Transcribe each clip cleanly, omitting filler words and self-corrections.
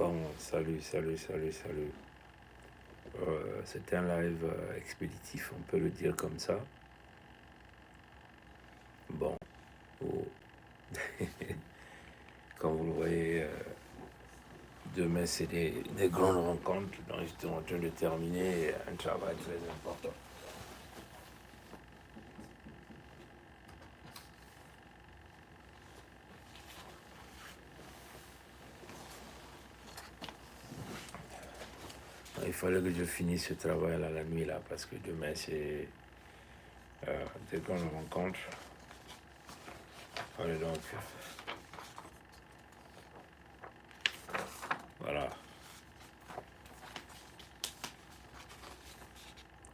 Bon, salut, salut, salut, salut. C'est un live expéditif, on peut le dire comme ça. Bon, oh, comme vous le voyez, demain c'est des grandes rencontres, donc j'étais en train de terminer un travail très important. Il fallait que je finisse ce travail là la nuit là, parce que demain c'est des grandes rencontres. Allez donc, voilà,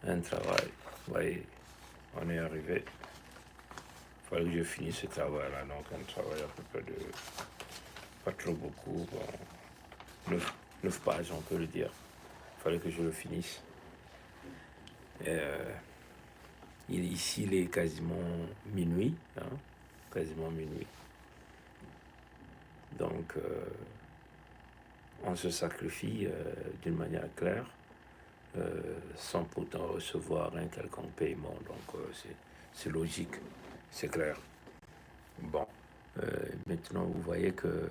un travail. Vous voyez, on est arrivé. Il fallait que je finisse ce travail là, donc un travail à peu près de pas trop beaucoup, bon, 9 pages on peut le dire. Il fallait que je le finisse. Ici il est quasiment minuit, hein, quasiment minuit. Donc on se sacrifie d'une manière claire, sans pourtant recevoir un quelconque paiement. Donc c'est logique, c'est clair. Bon, maintenant vous voyez que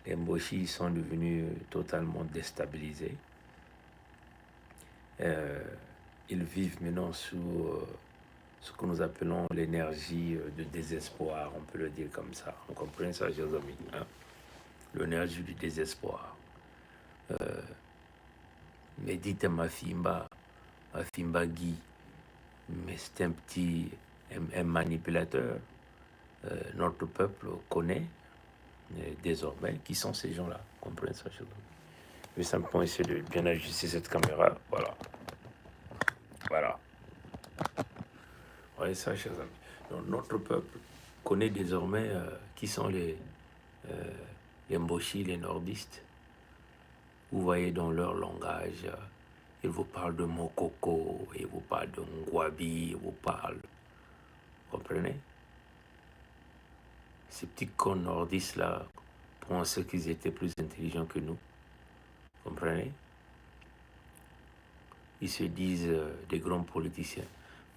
les Mboshi sont devenus totalement déstabilisés. Ils vivent maintenant sous ce que nous appelons l'énergie de désespoir, on peut le dire comme ça. On comprend ça, chers amis, hein? L'énergie du désespoir. Mais dites à Mafimba Guy, mais c'est un petit, un manipulateur. Notre peuple connaît désormais qui sont ces gens-là. Vous comprenez ça, chers amis? Je vais simplement essayer de bien ajuster cette caméra. Voilà. Voilà. Voyez ça, chers amis. Donc, notre peuple connaît désormais qui sont les Mboshi, les nordistes. Vous voyez dans leur langage, ils vous parlent de Mokoko, ils vous parlent de Ngwabi, ils vous parlent. Vous comprenez? Ces petits cons nordistes-là pensaient qu'ils étaient plus intelligents que nous. Vous comprenez? Ils se disent des grands politiciens.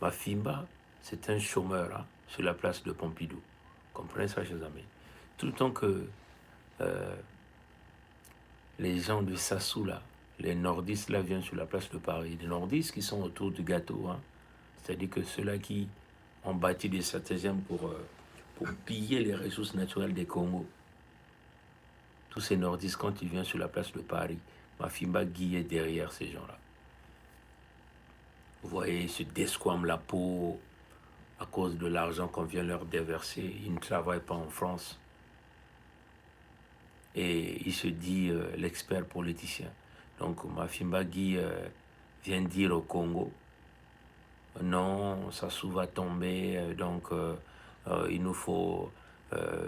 Mafimba, c'est un chômeur hein, sur la place de Pompidou. Vous comprenez ça, chers amis? Tout le temps que les gens de Sassou, là, les nordistes, là, viennent sur la place de Paris. Les nordistes qui sont autour du gâteau, hein. C'est-à-dire que ceux-là qui ont bâti des stratagèmes pour piller les ressources naturelles des Congo. Tous ces nordistes, quand ils viennent sur la place de Paris, Mafimba Guy est derrière ces gens-là. Vous voyez, ils se desquament la peau à cause de l'argent qu'on vient leur déverser. Ils ne travaillent pas en France. Et il se dit l'expert politicien. Donc Mafimba Guy vient dire au Congo, non, Sassou va tomber, donc il nous faut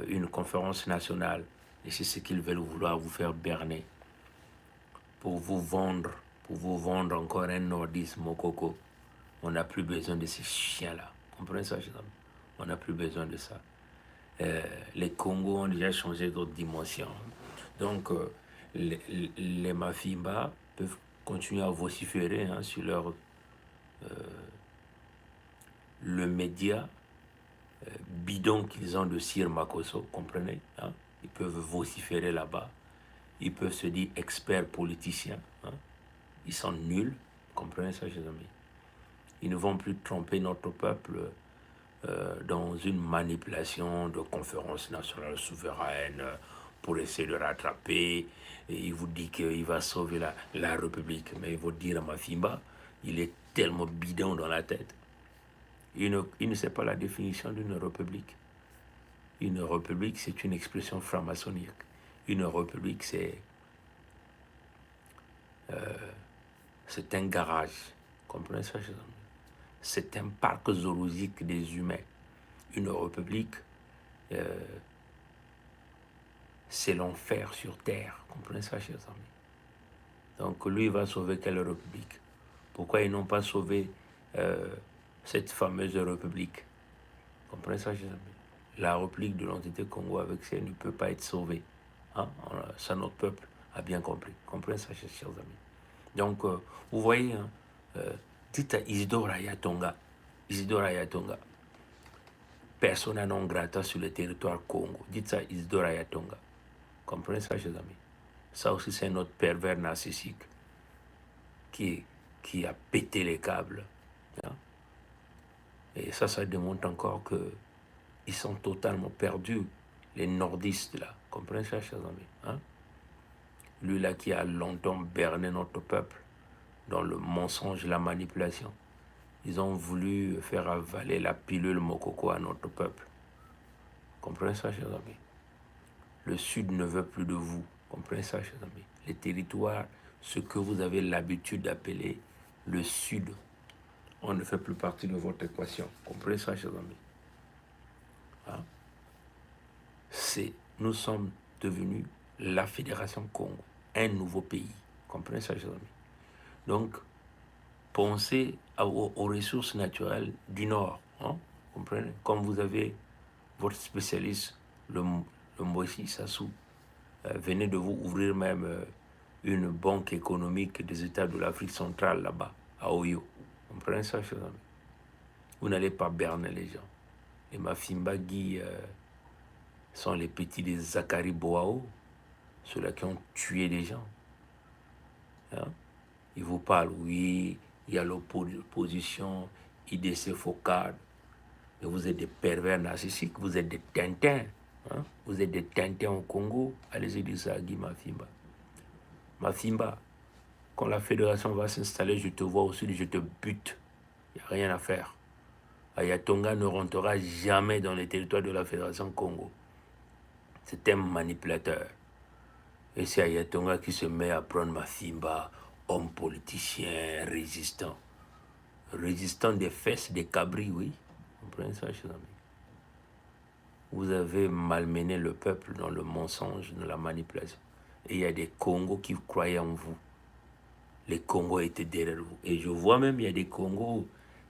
une conférence nationale. Et c'est ce qu'ils veulent vouloir vous faire berner. Pour vous vendre encore un nordisme au coco. On n'a plus besoin de ces chiens-là. Comprenez ça, chers amis? On n'a plus besoin de ça. Les Congos ont déjà changé d'autres dimensions. Donc, les Mafimba peuvent continuer à vociférer hein, sur leur le média bidon qu'ils ont de Sir Makosso, comprenez hein? Ils peuvent vociférer là-bas. Ils peuvent se dire experts politiciens. Hein? Ils sont nuls, comprenez ça, chers amis? Ils ne vont plus tromper notre peuple dans une manipulation de conférence nationale souveraine pour essayer de rattraper. Et il vous dit qu'il va sauver la République. Mais il faut dire à Mafimba, il est tellement bidon dans la tête. Il ne sait pas la définition d'une république. Une république, c'est une expression franc-maçonnique. Une république, c'est un garage. Comprenez ça, chers amis? C'est un parc zoologique des humains. Une république, c'est l'enfer sur terre. Comprenez ça, chers amis? Donc lui, il va sauver quelle république? Pourquoi ils n'ont pas sauvé cette fameuse république? Comprenez ça, chers amis? La république de l'entité Congo avec ça ne peut pas être sauvée. Hein? Ça, notre peuple a bien compris. Comprenez ça, chers amis. Donc, vous voyez, hein, dites à Isidore Ayatonga, persona non grata sur le territoire Congo. Dites ça à Isidore Ayatonga. Comprenez ça, chers amis. Ça aussi, c'est notre pervers narcissique qui a pété les câbles. Hein. Et ça démontre encore qu'ils sont totalement perdus, les nordistes, là. Comprenez ça, chers amis. Hein? Lui, là, qui a longtemps berné notre peuple dans le mensonge, la manipulation. Ils ont voulu faire avaler la pilule Mokoko à notre peuple. Comprenez ça, chers amis. Le Sud ne veut plus de vous. Comprenez ça, chers amis. Les territoires, ce que vous avez l'habitude d'appeler le Sud, on ne fait plus partie de votre équation. Comprenez ça, chers amis. Hein? Nous sommes devenus la Fédération Congo, un nouveau pays. Comprenez ça, chers amis. Donc, pensez aux ressources naturelles du Nord. Hein? Comprenez? Comme vous avez votre spécialiste, le Mboshi Sassou, venez de vous ouvrir même une banque économique des États de l'Afrique centrale là-bas, à Oyo. Comprenez ça, chers amis? Vous n'allez pas berner les gens. Les Mafimba Guy sont les petits des Zakari Boao, ceux-là qui ont tué des gens. Hein? Ils vous parlent, oui, il y a l'opposition, IDC Focard. Mais vous êtes des pervers narcissiques, vous êtes des Tintins. Hein? Vous êtes des Tintins au Congo. Allez-y dire ça à Guy Mafimba. Mafimba, quand la fédération va s'installer, je te vois au sud, je te bute. Il n'y a rien à faire. Ayatonga ne rentrera jamais dans les territoires de la fédération Congo. C'est un manipulateur. Et c'est Ayatonga qui se met à prendre Mafimba, homme politicien, résistant. Résistant des fesses des cabris, oui. Vous comprenez ça, chers amis? Vous avez malmené le peuple dans le mensonge, dans la manipulation. Et il y a des Congos qui croyaient en vous. Les Congos étaient derrière vous. Et je vois même, il y a des Congos,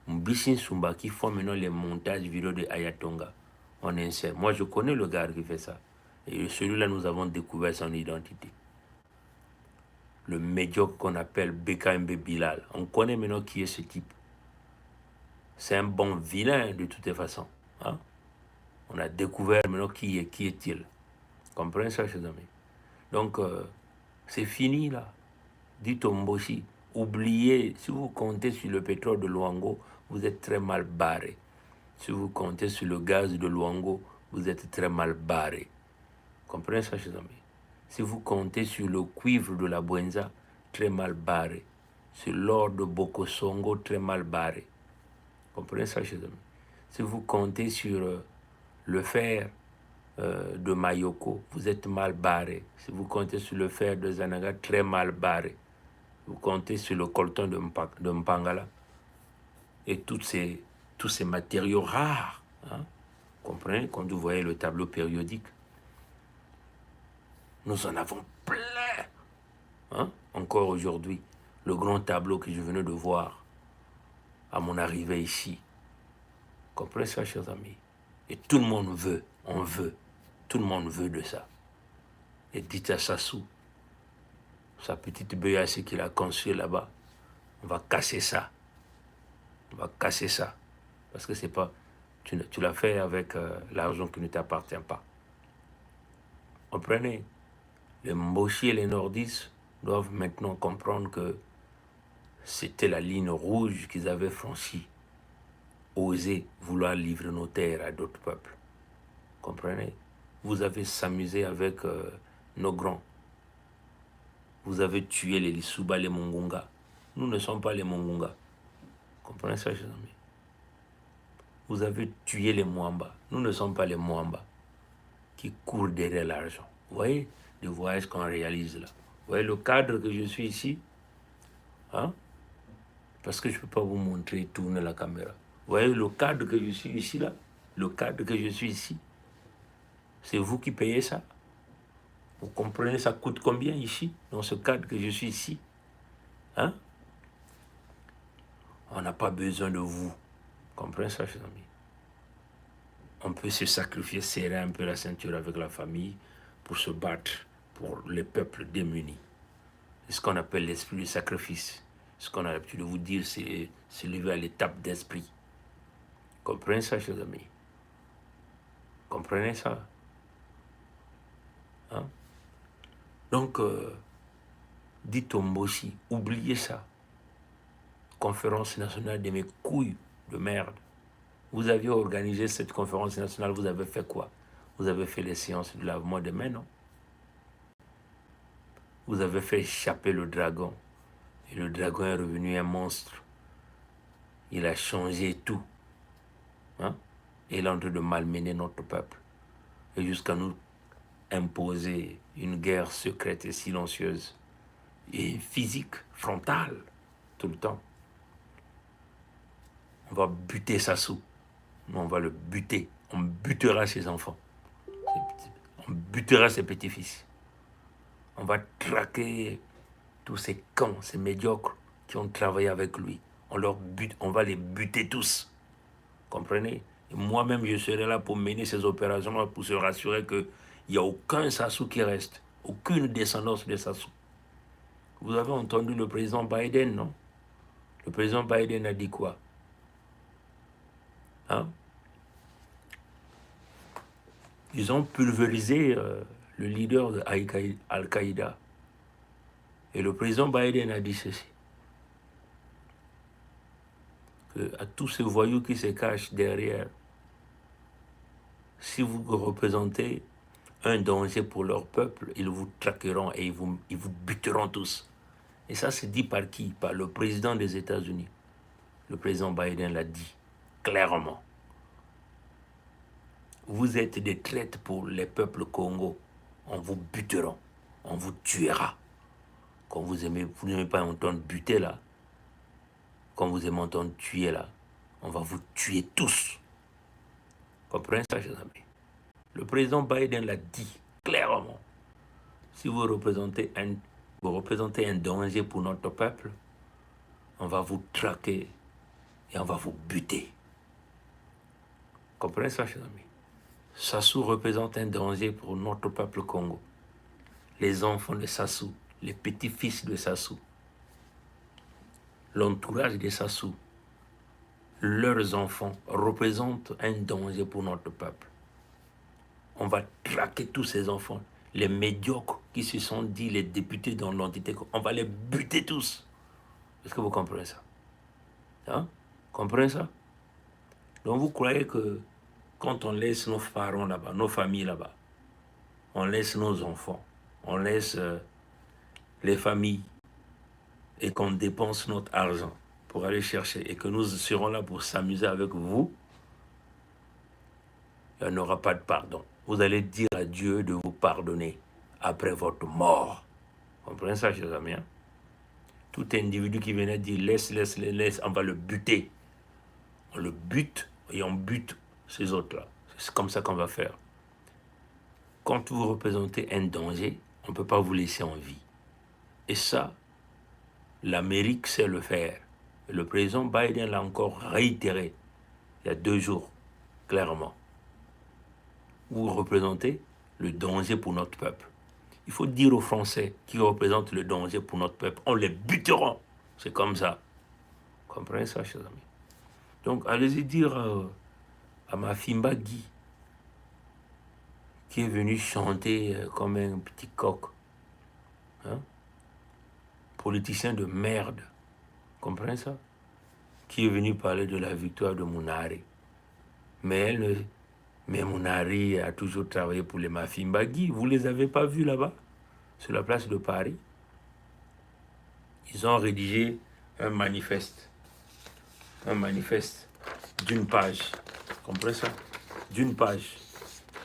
Mbissin Sumba, qui font maintenant les montages vidéo de Ayatonga. On insère. Moi, je connais le gars qui fait ça. Et celui-là, nous avons découvert son identité. Le médiocre qu'on appelle BKMB Bilal. On connaît maintenant qui est ce type. C'est un bon vilain de toutes les façons. Hein? On a découvert maintenant qui est-il. Comprenez ça, chers amis? Donc, c'est fini là. Dites au Mboshi, oubliez, si vous comptez sur le pétrole de Luango, vous êtes très mal barré. Si vous comptez sur le gaz de Luango, vous êtes très mal barré. Comprenez ça, chers amis? Si vous comptez sur le cuivre de la Buenza, très mal barré. Sur l'or de Bokosongo, très mal barré. Comprenez ça, chers amis? Si vous comptez sur le fer de Mayoko, vous êtes mal barré. Si vous comptez sur le fer de Zanaga, très mal barré. Vous comptez sur le coltan de Mpangala et tous ces matériaux rares. Hein? Comprenez? Quand vous voyez le tableau périodique, nous en avons plein. Hein? Encore aujourd'hui, le grand tableau que je venais de voir à mon arrivée ici. Comprenez ça, chers amis? Et tout le monde veut, on veut. Tout le monde veut de ça. Et dites à Sassou, sa petite BAC qu'il a construit là-bas, on va casser ça. On va casser ça. Parce que c'est pas... Tu l'as fait avec l'argent qui ne t'appartient pas. Comprenez? Les Mboshi et les Nordistes doivent maintenant comprendre que c'était la ligne rouge qu'ils avaient franchie. Oser vouloir livrer nos terres à d'autres peuples. Comprenez? Vous avez s'amusé avec nos grands. Vous avez tué les Lissouba, les Mongonga. Nous ne sommes pas les Mongonga. Comprenez ça, chers amis? Vous avez tué les Mwamba. Nous ne sommes pas les Mwamba qui courent derrière l'argent. Vous voyez le voyage qu'on réalise là. Vous voyez le cadre que je suis ici? Hein? Parce que je ne peux pas vous montrer tourner la caméra. Vous voyez le cadre que je suis ici là? Le cadre que je suis ici? C'est vous qui payez ça? Vous comprenez ça coûte combien ici, dans ce cadre que je suis ici? Hein? On n'a pas besoin de vous. Comprenez ça, chers amis? On peut se sacrifier, serrer un peu la ceinture avec la famille pour se battre pour les peuples démunis. C'est ce qu'on appelle l'esprit du sacrifice. Ce qu'on a l'habitude de vous dire, c'est s'élever à l'étape d'esprit. Comprenez ça, chers amis? Comprenez ça? Hein? Donc, dites au Mboshi, oubliez ça. Conférence nationale de mes couilles de merde. Vous aviez organisé cette conférence nationale, vous avez fait quoi? Vous avez fait les séances de lavement des mains, non? Vous avez fait échapper le dragon. Et le dragon est revenu un monstre. Il a changé tout. Hein? Et il est en train de malmener notre peuple. Et jusqu'à nous imposer une guerre secrète et silencieuse. Et physique, frontale, tout le temps. On va buter Sassou. On va le buter. On butera ses enfants. On butera ses petits-fils. On va traquer tous ces cons, ces médiocres qui ont travaillé avec lui. On va les buter tous. Comprenez? Moi-même, je serai là pour mener ces opérations, pour se rassurer qu'il n'y a aucun Sassou qui reste. Aucune descendance de Sassou. Vous avez entendu le président Biden, non? Le président Biden a dit quoi? Hein? Ils ont pulvérisé le leader de Al-Qaïda. Et le président Biden a dit ceci. À tous ces voyous qui se cachent derrière, si vous représentez un danger pour leur peuple, ils vous traqueront et ils vous buteront tous. Et ça, c'est dit par qui? Par le président des États-Unis. Le président Biden l'a dit clairement. Vous êtes des traites pour les peuples Congo. On vous butera. On vous tuera. Quand vous n'aimez pas entendre buter là, quand vous aimez entendre tuer là, on va vous tuer tous. Comprenez ça, chers amis? Le président Biden l'a dit clairement. Si vous représentez un danger pour notre peuple, on va vous traquer et on va vous buter. Comprenez ça, chers amis? Sassou représente un danger pour notre peuple Congo. Les enfants de Sassou, les petits-fils de Sassou, l'entourage de Sassou, leurs enfants représentent un danger pour notre peuple. On va traquer tous ces enfants, les médiocres qui se sont dit les députés dans l'entité, on va les buter tous. Est-ce que vous comprenez ça? Hein? Comprenez ça? Donc vous croyez que quand on laisse nos parents là-bas, nos familles là-bas, on laisse nos enfants, on laisse les familles et qu'on dépense notre argent pour aller chercher et que nous serons là pour s'amuser avec vous, il n'y en aura pas de pardon. Vous allez dire à Dieu de vous pardonner après votre mort. Comprenez ça, chers amis? Hein? Tout individu qui venait dire laisse, on va le buter. On le bute et on bute ces autres-là. C'est comme ça qu'on va faire. Quand vous représentez un danger, on ne peut pas vous laisser en vie. Et ça, l'Amérique sait le faire. Et le président Biden l'a encore réitéré il y a 2 jours, clairement. Vous représentez le danger pour notre peuple. Il faut dire aux Français qui représentent le danger pour notre peuple, on les butera. C'est comme ça. Comprenez ça, chers amis? Donc, allez-y dire à ma Fimba Guy, qui est venu chanter comme un petit coq. Hein? Politicien de merde. Comprenez ça? Qui est venu parler de la victoire de Mounari. Mais Mounari a toujours travaillé pour les Mafimba Guy. Vous ne les avez pas vus là-bas, sur la place de Paris? Ils ont rédigé un manifeste. Un manifeste d'une page. Vous comprenez ça? D'une page.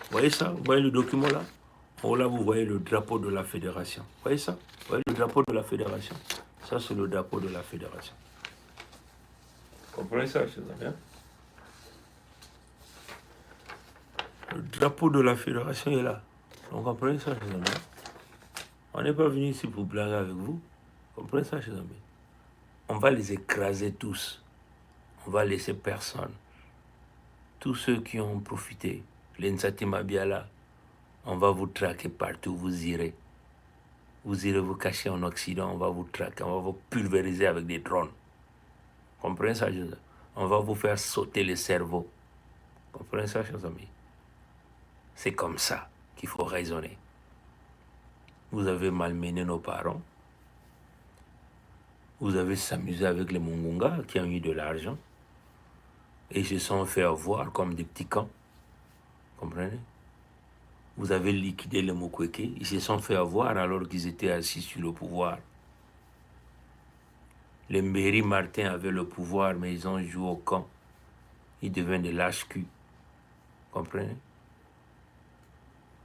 Vous voyez ça? Vous voyez le document là? Oh là, vous voyez le drapeau de la fédération. Vous voyez ça? Vous voyez le drapeau de la fédération? Ça, c'est le drapeau de la fédération. Vous comprenez ça, chers amis? Le drapeau de la fédération est là. Vous comprenez ça, chers amis? On n'est pas venu ici pour blaguer avec vous. Vous comprenez ça, chers amis? On va les écraser tous. On va laisser personne. Tous ceux qui ont profité, les Nsati Mabiala, on va vous traquer partout où vous irez. Vous irez vous cacher en Occident, on va vous traquer, on va vous pulvériser avec des drones. Comprenez ça, chers amis? On va vous faire sauter le cerveau. Comprenez ça, chers amis? C'est comme ça qu'il faut raisonner. Vous avez malmené nos parents. Vous avez s'amusé avec les Mungunga qui ont eu de l'argent. Et ils se sont fait avoir comme des petits camps. Comprenez? Vous avez liquidé les Mukwege. Ils se sont fait avoir alors qu'ils étaient assis sur le pouvoir. Les Mbéry Martin avaient le pouvoir, mais ils ont joué au camp. Ils deviennent des lâches-culs. Comprenez?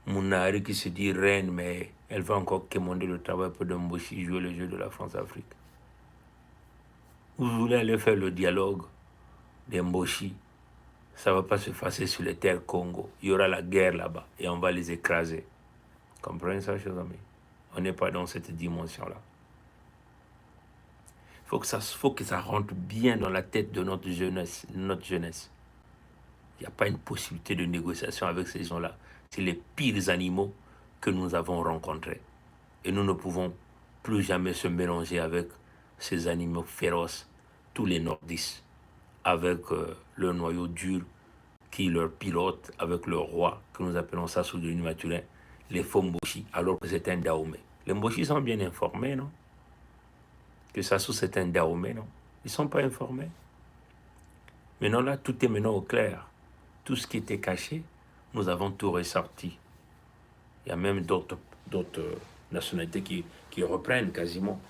Mounari qui se dit reine, mais elle va encore commander le travail pour Mboshi jouer le jeu de la France-Afrique. Vous voulez aller faire le dialogue d'Mboshi, ça ne va pas se passer sur les terres Congo. Il y aura la guerre là-bas et on va les écraser. Comprenez ça, chers amis? On n'est pas dans cette dimension-là. Il faut que ça rentre bien dans la tête de notre jeunesse. Il n'y a pas une possibilité de négociation avec ces gens-là. C'est les pires animaux que nous avons rencontrés. Et nous ne pouvons plus jamais se mélanger avec ces animaux féroces, tous les nordistes, avec le noyau dur qui leur pilote, avec le roi, que nous appelons ça sous le Maturin, les faux Mboshi, alors que c'est un Dahomey. Les Mboshi sont bien informés, non? Que ça c'est un Dahomey, non? Ils ne sont pas informés. Maintenant là, tout est maintenant au clair. Tout ce qui était caché, nous avons tout ressorti. Il y a même d'autres nationalités qui reprennent quasiment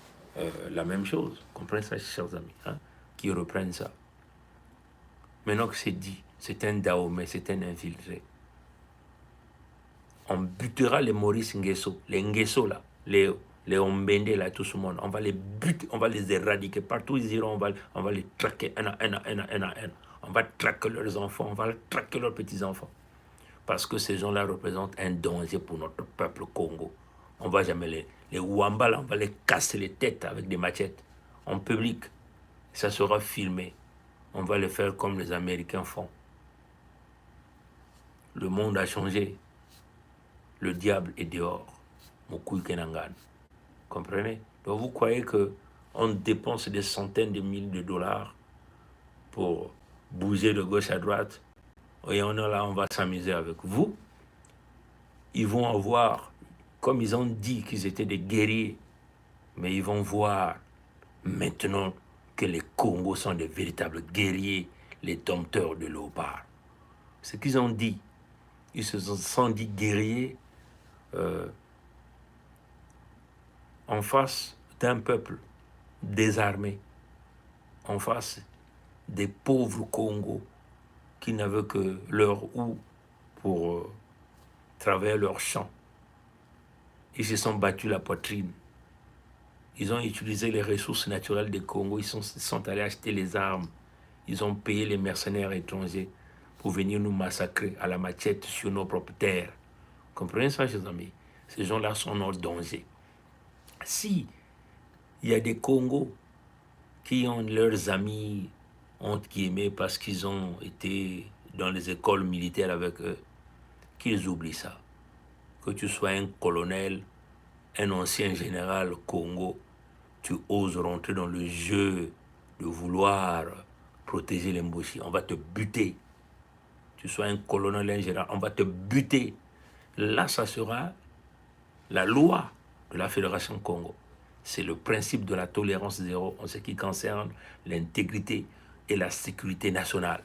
la même chose. Comprenez ça, chers amis, hein? Qui reprennent ça. Maintenant que c'est dit, c'est un Dahomey, c'est un infiltré. On butera les Maurice Nguesso, les Nguesso là, les Ombende là, tout ce monde. On va les buter, on va les éradiquer. Partout où ils iront, on va les traquer un à un. On va traquer leurs enfants, on va traquer leurs petits-enfants. Parce que ces gens-là représentent un danger pour notre peuple Congo. On va jamais les Ouamba là, on va les casser les têtes avec des machettes en public. Ça sera filmé. On va le faire comme les Américains font. Le monde a changé. Le diable est dehors. Mokou Kenangan. Comprenez? Donc vous croyez qu'on dépense des centaines de milliers de dollars pour bouger de gauche à droite? Et on est là, on va s'amuser avec vous. Ils vont avoir, comme ils ont dit qu'ils étaient des guerriers, mais ils vont voir maintenant que les Congos sont des véritables guerriers, les dompteurs de léopards. Ce qu'ils ont dit, ils se sont dit guerriers en face d'un peuple désarmé, en face des pauvres Congos qui n'avaient que leur houe pour travailler leurs champs. Ils se sont battus la poitrine. Ils ont utilisé les ressources naturelles des Congo. Ils sont allés acheter les armes. Ils ont payé les mercenaires étrangers pour venir nous massacrer à la machette sur nos propres terres. Comprenez ça, chers amis? Ces gens-là sont en danger. Si il y a des Congos qui ont leurs amis, entre guillemets, parce qu'ils ont été dans les écoles militaires avec eux, qu'ils oublient ça. Que tu sois un colonel, un ancien général Congo, tu oses rentrer dans le jeu de vouloir protéger les Mboshi, on va te buter. Tu sois un colonel, un général, on va te buter. Là, ça sera la loi de la Fédération Congo. C'est le principe de la tolérance zéro en ce qui concerne l'intégrité et la sécurité nationale.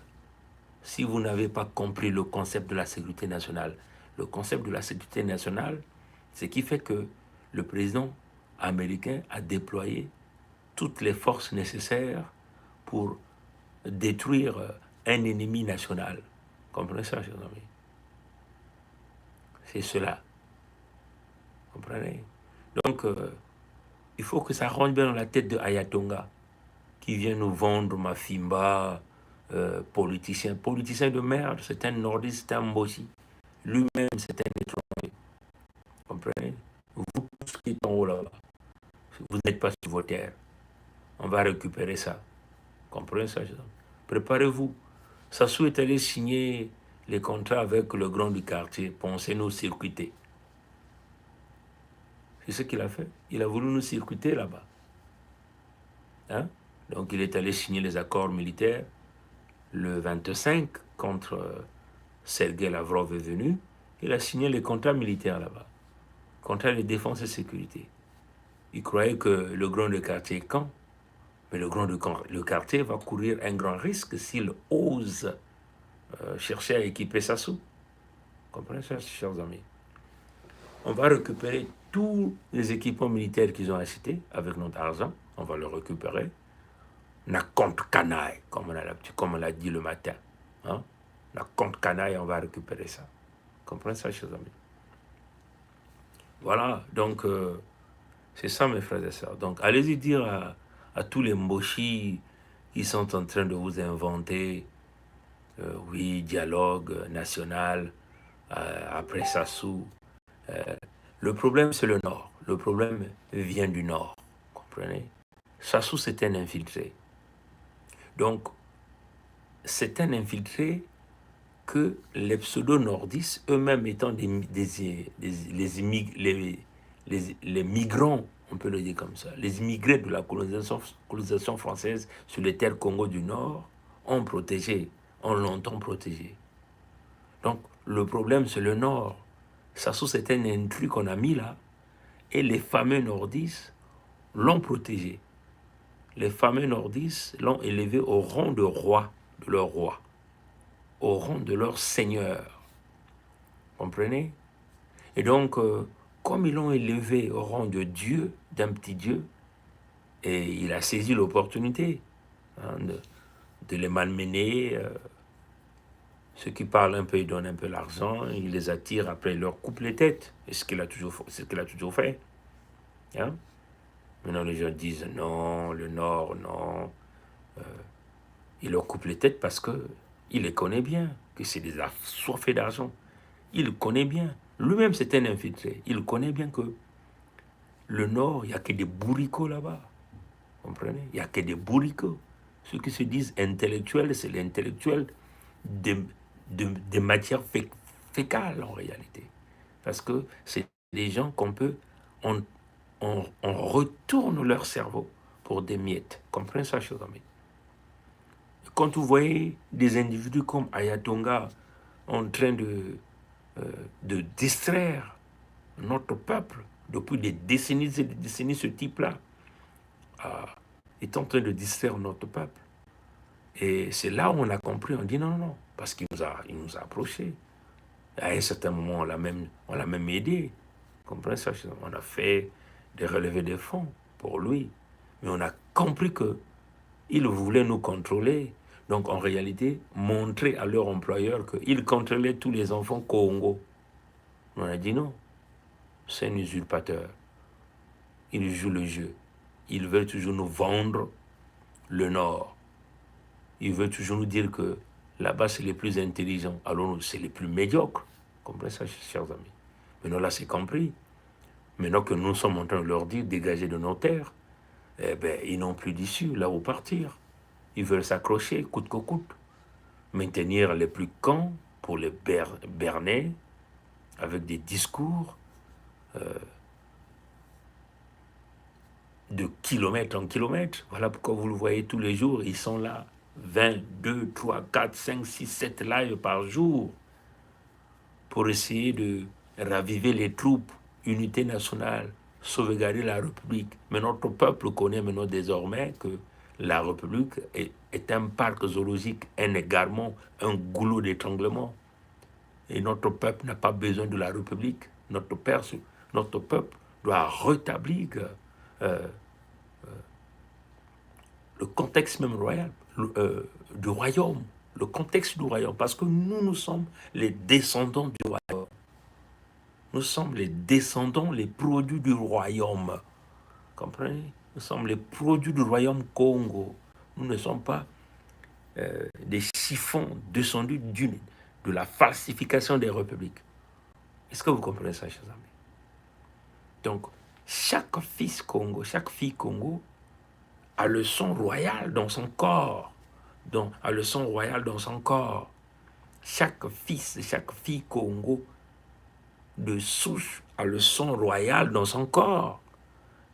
Si vous n'avez pas compris le concept de la sécurité nationale, le concept de la sécurité nationale, c'est qui fait que le président américain a déployé toutes les forces nécessaires pour détruire un ennemi national. Comprenez ça, chers amis? C'est cela. Comprenez? Donc, il faut que ça rentre bien dans la tête de Ayatonga, qui vient nous vendre Mafimba, politicien. Politicien de merde, c'est un nordiste, c'est un Mboshi. Lui-même, c'est un étranger. Comprenez? Vous tous qui êtes en haut là-bas, vous n'êtes pas sur vos terres. On va récupérer ça. Comprenez ça? Préparez-vous. Sassou est allé signer les contrats avec le grand du quartier. Pensez-nous circuiter. C'est ce qu'il a fait. Il a voulu nous circuiter là-bas. Hein? Donc il est allé signer les accords militaires. Le 25, contre Sergei Lavrov est venu, il a signé les contrats militaires là-bas. Contrats de défense et sécurité. Il croyait que le grand de quartier est quand, mais le quartier va courir un grand risque s'il ose chercher à équiper sa sous. Comprenez ça, chers amis? On va récupérer tous les équipements militaires qu'ils ont achetés avec notre argent. On va le récupérer. La compte canaille, comme on l'a dit le matin. Hein? La compte canaille, on va récupérer ça. Comprenez ça, chers amis? Voilà, donc c'est ça, mes frères et sœurs. Donc allez-y dire à tous les mochis qui sont en train de vous inventer, oui, dialogue national, après Sassou. Le problème, c'est le Nord. Le problème vient du Nord. Comprenez? Sassou, c'est un infiltré. Donc, c'est un infiltré que les pseudo-nordistes, eux-mêmes étant les migrants, on peut le dire comme ça, les immigrés de la colonisation française sur les terres Congo du Nord, ont protégé, ont longtemps protégé. Donc, le problème, c'est le Nord. Sassou, c'est un intrus qu'on a mis là, et les fameux nordistes l'ont protégé. Les fameux nordistes l'ont élevé au rang de roi, de leur roi, au rang de leur seigneur. Comprenez? Et donc, comme ils l'ont élevé au rang de Dieu, d'un petit Dieu, et il a saisi l'opportunité hein, de les malmener. Ceux qui parlent un peu, ils donnent un peu l'argent, il les attire, après il leur coupe les têtes. C'est ce qu'il a toujours fait. Hein? Maintenant, les gens disent non, le Nord, non. Il leur coupe les têtes parce que il les connaît bien, que c'est des assoiffés d'argent. Il connaît bien. Lui-même, c'est un infiltré. Il connaît bien que le Nord, il n'y a que des bourricots là-bas. Vous comprenez? Il n'y a que des bourricots. Ceux qui se disent intellectuels, c'est l'intellectuel des matières fécales en réalité. Parce que c'est des gens qu'on peut... On retourne leur cerveau pour des miettes. Comprenez ça, chers amis? Quand vous voyez des individus comme Ayatonga en train de distraire notre peuple depuis des décennies et des décennies, ce type-là est en train de distraire notre peuple. Et c'est là où on a compris, on dit non, non, non, parce qu'il nous a approchés. À un certain moment, on l'a même aidé. Comprenez ça? On a fait des relevés de fonds pour lui. Mais on a compris qu'il voulait nous contrôler. Donc, en réalité, montrer à leur employeur qu'il contrôlait tous les enfants Congo. On a dit non. C'est un usurpateur. Il joue le jeu. Il veut toujours nous vendre le Nord. Il veut toujours nous dire que là-bas, c'est les plus intelligents. Alors, c'est les plus médiocres. Comprenez ça, chers amis? Maintenant, là, c'est compris. Maintenant que nous sommes en train de leur dire, dégagez de nos terres, eh bien, ils n'ont plus d'issue, là où partir. Ils veulent s'accrocher, coûte que coûte. Maintenir les plus cons pour les berner avec des discours de kilomètre en kilomètre. Voilà pourquoi vous le voyez tous les jours, ils sont là. 20, 2, 3, 4, 5, 6, 7 lives par jour pour essayer de raviver les troupes, unité nationale, sauvegarder la République. Mais notre peuple connaît maintenant désormais que la République est un parc zoologique, un égarement, un goulot d'étranglement. Et notre peuple n'a pas besoin de la République. Notre peuple doit rétablir le contexte même royal, du royaume, le contexte du royaume, parce que nous sommes les descendants du royaume. Nous sommes les descendants, les produits du royaume. Comprenez? Nous sommes les produits du royaume Congo. Nous ne sommes pas des chiffons descendus de la falsification des républiques. Est-ce que vous comprenez ça, chers amis? Donc, chaque fils Congo, chaque fille Congo a le son royal dans son corps. A le son royal dans son corps. Chaque fils, chaque fille Congo de souche a le son royal dans son corps.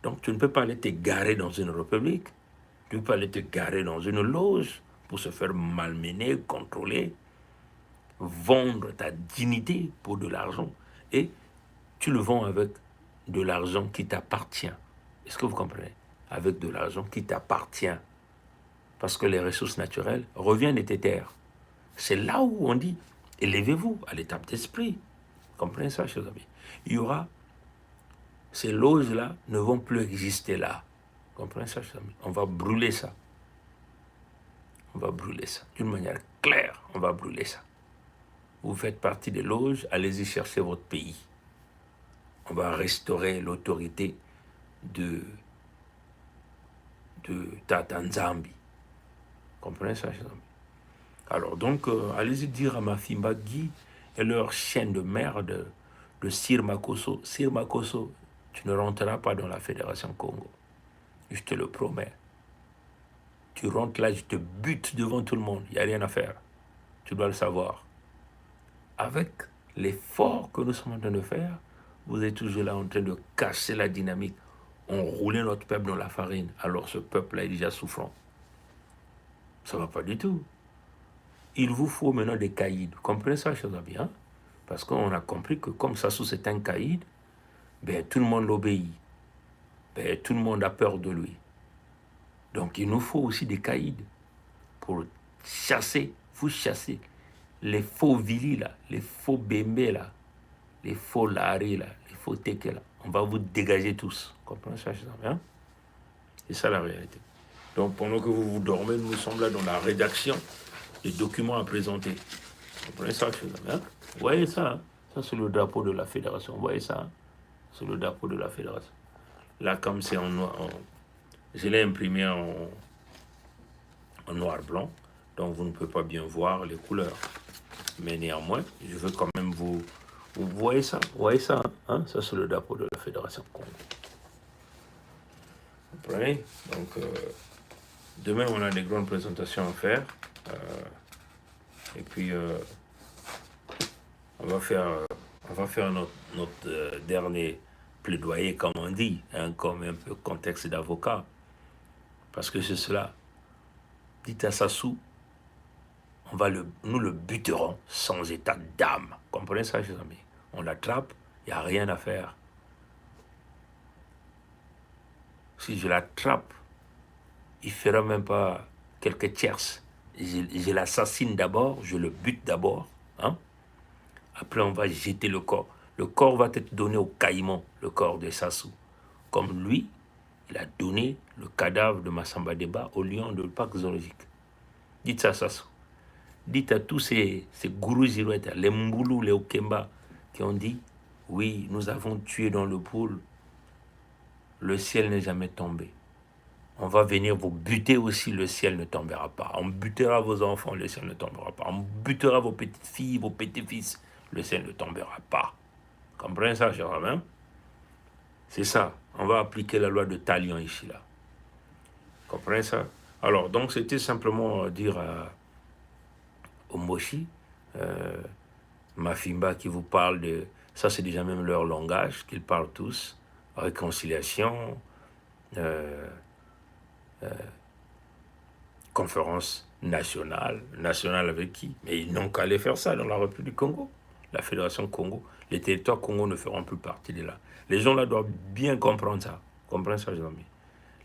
Donc tu ne peux pas aller te garer dans une république. Tu ne peux pas aller te garer dans une loge pour se faire malmener, contrôler, vendre ta dignité pour de l'argent. Et tu le vends avec de l'argent qui t'appartient. Est-ce que vous comprenez? Avec de l'argent qui t'appartient. Parce que les ressources naturelles reviennent de tes terres. C'est là où on dit, élevez-vous à l'étape d'esprit. Comprenez ça, chers amis? Il y aura, ces loges-là ne vont plus exister là. Comprenez ça, chers amis? On va brûler ça. On va brûler ça. D'une manière claire, on va brûler ça. Vous faites partie des loges, allez-y chercher votre pays. On va restaurer l'autorité de Tata Nzambi. Comprenez ça, chers amis? Alors donc, allez-y dire à Mafimba Guy et leur chienne de merde de Sir Makosso. Sir Makosso, tu ne rentreras pas dans la Fédération Congo. Je te le promets. Tu rentres là, je te bute devant tout le monde. Il n'y a rien à faire. Tu dois le savoir. Avec l'effort que nous sommes en train de faire, vous êtes toujours là en train de casser la dynamique. On roulait notre peuple dans la farine. Alors ce peuple-là est déjà souffrant. Ça ne va pas du tout. Il vous faut maintenant des caïds. Comprenez ça, chers amis, hein? Parce qu'on a compris que comme Sassou c'est un caïd, ben, tout le monde l'obéit. Ben, tout le monde a peur de lui. Donc il nous faut aussi des caïds pour chasser, vous chasser les faux Vili là, les faux Bembe là, les faux Lari là, les faux Teke là. On va vous dégager tous. Comprenez ça, chers amis, hein? C'est ça la réalité. Donc pendant que vous dormez, nous sommes là dans la rédaction des documents à présenter. Vous comprenez ça, chers amis, hein? Vous voyez ça, hein? Ça c'est le drapeau de la fédération. Vous voyez ça, hein? C'est le drapeau de la fédération. Là, comme c'est en noir, je l'ai imprimé en noir-blanc, donc vous ne pouvez pas bien voir les couleurs. Mais néanmoins, je veux quand même vous voyez ça, hein? Ça c'est le drapeau de la Fédération Congo. Vous comprenez? Donc, demain, on a des grandes présentations à faire. Et puis, on va faire notre dernier plaidoyer, comme on dit, hein, comme un peu contexte d'avocat. Parce que c'est cela. Dites à Sassou, nous le buterons sans état d'âme. Comprenez ça, chers amis? On l'attrape, il n'y a rien à faire. Si je l'attrape, il ne fera même pas quelques tierces. Je l'assassine d'abord, je le bute d'abord. Hein? Après, on va jeter le corps. Le corps va être donné au caïman, le corps de Sassou. Comme lui, il a donné le cadavre de Massamba Deba au lion de parc zoologique. Dites ça, Sassou. Dites à tous ces gourous girouettes, les Mboulou, les Okemba, qui ont dit, oui, nous avons tué dans le pool, le ciel n'est jamais tombé. On va venir vous buter aussi, le ciel ne tombera pas. On butera vos enfants, le ciel ne tombera pas. On butera vos petites filles, vos petits-fils, le ciel ne tombera pas. Comprenez ça, cher ami? C'est ça. On va appliquer la loi de Talion ici, là. Comprenez ça? Alors, donc, c'était simplement dire au Moshi, Mafimba qui vous parle de... Ça, c'est déjà même leur langage, qu'ils parlent tous. Réconciliation, conférence nationale. Nationale avec qui? Mais ils n'ont qu'à aller faire ça dans la République du Congo. La Fédération Congo. Les territoires Congo ne feront plus partie de là. Les gens là doivent bien comprendre ça. Comprenez ça, les amis?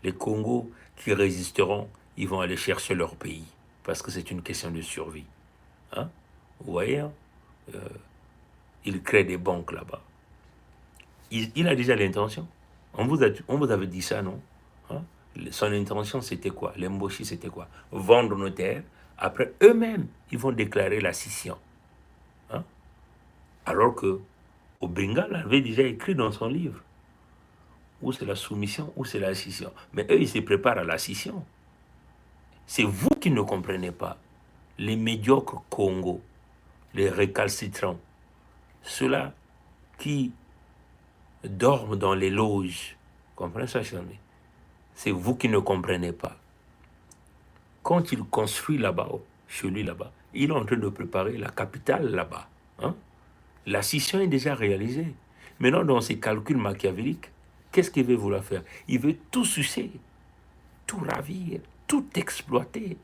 Les Congos qui résisteront, ils vont aller chercher leur pays. Parce que c'est une question de survie. Hein? Vous voyez, hein? Il crée des banques là-bas. Il a déjà l'intention. On vous avait dit ça, non? Hein? Son intention, c'était quoi? L'Emboshi, c'était quoi? Vendre nos terres. Après, eux-mêmes, ils vont déclarer la scission. Hein? Alors que Obenga l'avait déjà écrit dans son livre. Ou c'est la soumission, ou c'est la scission. Mais eux, ils se préparent à la scission. C'est vous qui ne comprenez pas. Les médiocres Congo, les récalcitrants, ceux-là qui dorment dans les loges. Comprenez ça, chers amis? C'est vous qui ne comprenez pas. Quand il construit là-bas, chez lui là-bas, il est en train de préparer la capitale là-bas. Hein? La scission est déjà réalisée. Maintenant, dans ses calculs machiavéliques, qu'est-ce qu'il veut vouloir faire? Il veut tout sucer, tout ravir, tout exploiter.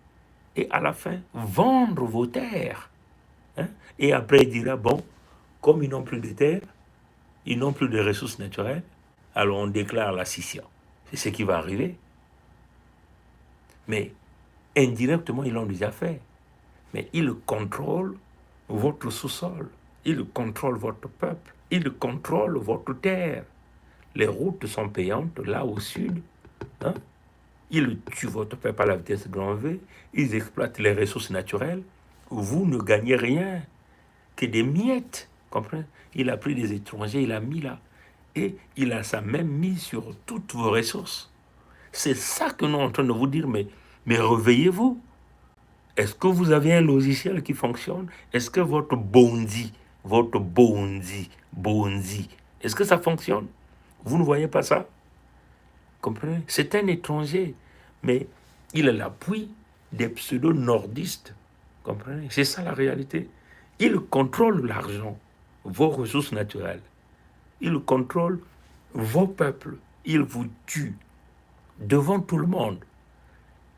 Et à la fin, vendre vos terres. Hein? Et après, il dira, bon, comme ils n'ont plus de terres, ils n'ont plus de ressources naturelles, alors on déclare la scission. C'est ce qui va arriver. Mais indirectement, ils l'ont déjà fait. Mais ils contrôlent votre sous-sol. Ils contrôlent votre peuple. Ils contrôlent votre terre. Les routes sont payantes là au sud. Hein? Ils tuent votre peuple à la vitesse grand V. Ils exploitent les ressources naturelles. Vous ne gagnez rien que des miettes. Comprenez? Il a pris des étrangers, il a mis là. Et il a ça même mis sur toutes vos ressources. C'est ça que nous sommes en train de vous dire, mais réveillez-vous. Est-ce que vous avez un logiciel qui fonctionne? Est-ce que votre bondi, est-ce que ça fonctionne? Vous ne voyez pas ça? Comprenez? C'est un étranger, mais il a l'appui des pseudo-nordistes. Comprenez? C'est ça la réalité. Il contrôle l'argent, vos ressources naturelles. Il contrôle vos peuples. Il vous tue devant tout le monde.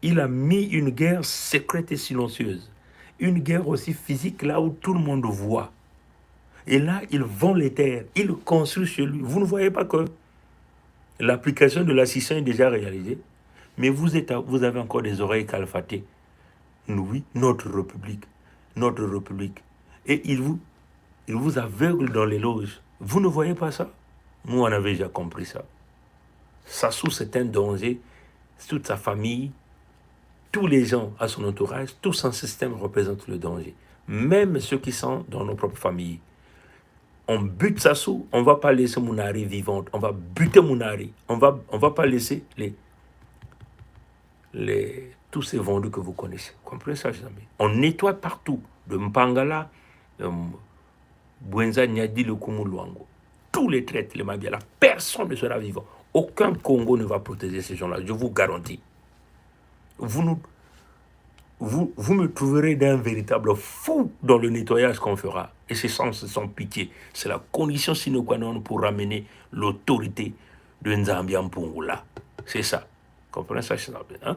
Il a mis une guerre secrète et silencieuse. Une guerre aussi physique là où tout le monde voit. Et là, il vend les terres. Il construit chez lui. Vous ne voyez pas que l'application de la scission est déjà réalisée. Mais vous avez encore des oreilles calfatées. Oui, notre République. Notre République. Et il vous aveugle dans les loges. Vous ne voyez pas ça? Nous, on avait déjà compris ça. Sassou, c'est un danger. Toute sa famille, tous les gens à son entourage, tout son système représente le danger. Même ceux qui sont dans nos propres familles. On bute Sassou, on ne va pas laisser Mounari vivante. On va buter Mounari. On va pas laisser tous ces vendus que vous connaissez. Vous comprenez ça, les amis? On nettoie partout. De Mpangala, Bwenza, Nyadi, le Kumu, Luango. Tous les traites, les Mabiala. Personne ne sera vivant. Aucun Congo ne va protéger ces gens-là. Je vous garantis. Vous me trouverez d'un véritable fou dans le nettoyage qu'on fera. Et c'est sans pitié. C'est la condition sine qua non pour ramener l'autorité de Nzambi Mpungula. C'est ça. Comprenez ça, hein?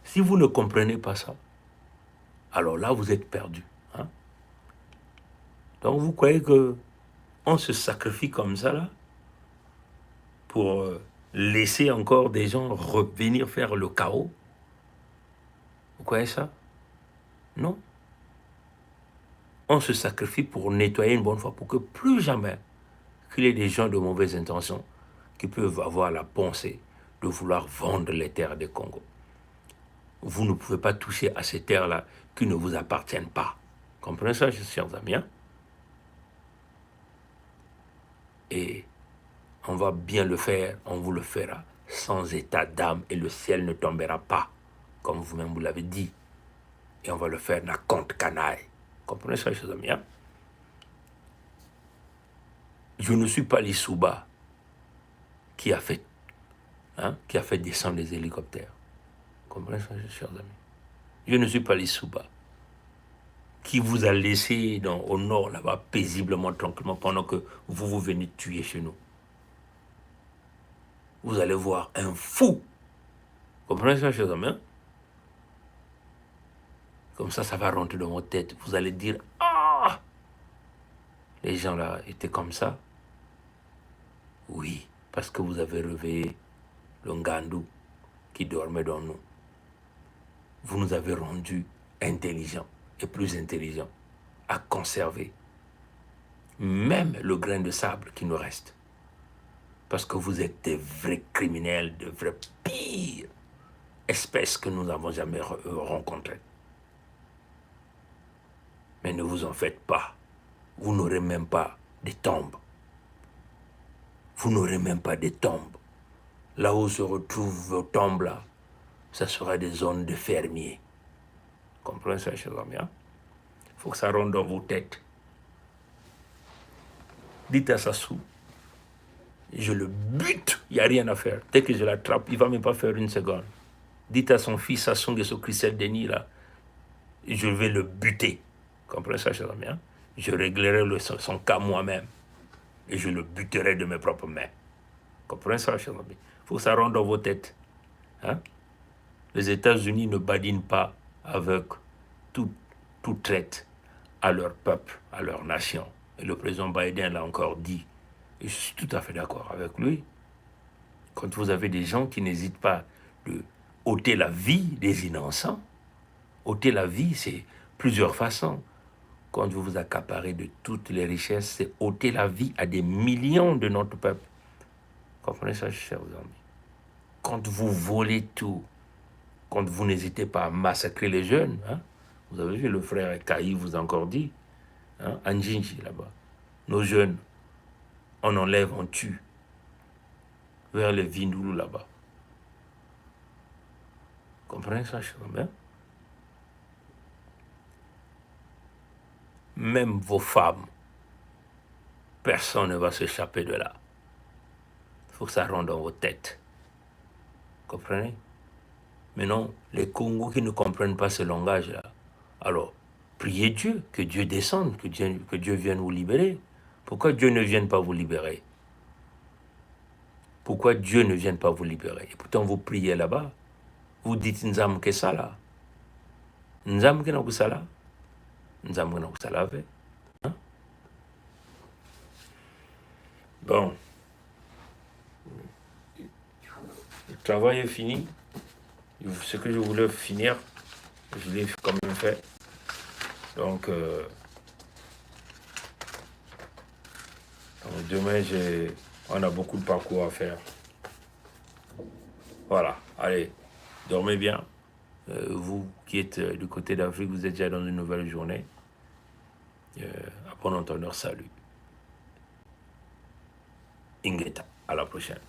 Si vous ne comprenez pas ça, alors là, vous êtes perdu. Hein? Donc, vous croyez qu'on se sacrifie comme ça, là, pour laisser encore des gens revenir faire le chaos? Vous croyez ça? Non. On se sacrifie pour nettoyer une bonne fois, pour que plus jamais qu'il y ait des gens de mauvaises intentions qui peuvent avoir la pensée de vouloir vendre les terres des Congo. Vous ne pouvez pas toucher à ces terres-là qui ne vous appartiennent pas. Comprenez ça, chers amis? Hein? Et on va bien le faire, on vous le fera, sans état d'âme, et le ciel ne tombera pas, comme vous-même vous l'avez dit. Et on va le faire na compte canaille. Comprenez ça, chers amis? Hein? Je ne suis pas l'Issouba qui a fait descendre les hélicoptères. Comprenez ça, chers amis? Je ne suis pas l'Issouba qui vous a laissé au nord, là-bas, paisiblement, tranquillement, pendant que vous venez tuer chez nous. Vous allez voir un fou. Comprenez ça, chers amis? Hein? Comme ça va rentrer dans votre tête. Vous allez dire, ah, les gens là étaient comme ça. Oui, parce que vous avez réveillé le Ngandou qui dormait dans nous. Vous nous avez rendus intelligents et plus intelligents à conserver même le grain de sable qui nous reste. Parce que vous êtes des vrais criminels, de vrais pires espèces que nous n'avons jamais rencontrées. Mais ne vous en faites pas. Vous n'aurez même pas des tombes. Vous n'aurez même pas des tombes. Là où se retrouvent vos tombes, là, ça sera des zones de fermiers. Comprenez ça, chers amis? Il faut que ça rentre dans vos têtes. Dites à Sassou, je le bute, il n'y a rien à faire. Dès que je l'attrape, il ne va même pas faire une seconde. Dites à son fils Sassou Nguesso Christelle Denis, là, je vais le buter. Comprenez ça, chers amis? Je réglerai son cas moi-même. et je le buterai de mes propres mains. Comprenez ça, chers amis? Il faut que ça rentre dans vos têtes. Hein? Les États-Unis ne badinent pas avec tout traite à leur peuple, à leur nation. Et le président Biden l'a encore dit. Et je suis tout à fait d'accord avec lui. Quand vous avez des gens qui n'hésitent pas de ôter la vie des innocents, ôter la vie, c'est plusieurs façons. Quand vous vous accaparez de toutes les richesses, c'est ôter la vie à des millions de notre peuple. Comprenez ça, chers amis? Quand vous volez tout, quand vous n'hésitez pas à massacrer les jeunes, hein? Vous avez vu, le frère Kaï vous a encore dit, hein? Anjinji là-bas, nos jeunes, on enlève, on tue, vers les Vindoulou là-bas. Comprenez ça, chers amis? Même vos femmes, personne ne va s'échapper de là. Il faut que ça rentre dans vos têtes. Comprenez? Mais non, les Congos qui ne comprennent pas ce langage-là, alors, priez Dieu, que Dieu descende, que Dieu vienne vous libérer. Pourquoi Dieu ne vient pas vous libérer? Pourquoi Dieu ne vient pas vous libérer? Et pourtant, vous priez là-bas. Vous dites Nzam que ça là. Nzam que ça là. Nzam que ça là. Hein? Bon. Le travail est fini. Ce que je voulais finir, je l'ai quand même fait. Donc demain, on a beaucoup de parcours à faire. Voilà, allez, dormez bien. Vous qui êtes du côté d'Afrique, vous êtes déjà dans une nouvelle journée. À bon entendeur, salut. Ingeta, à la prochaine.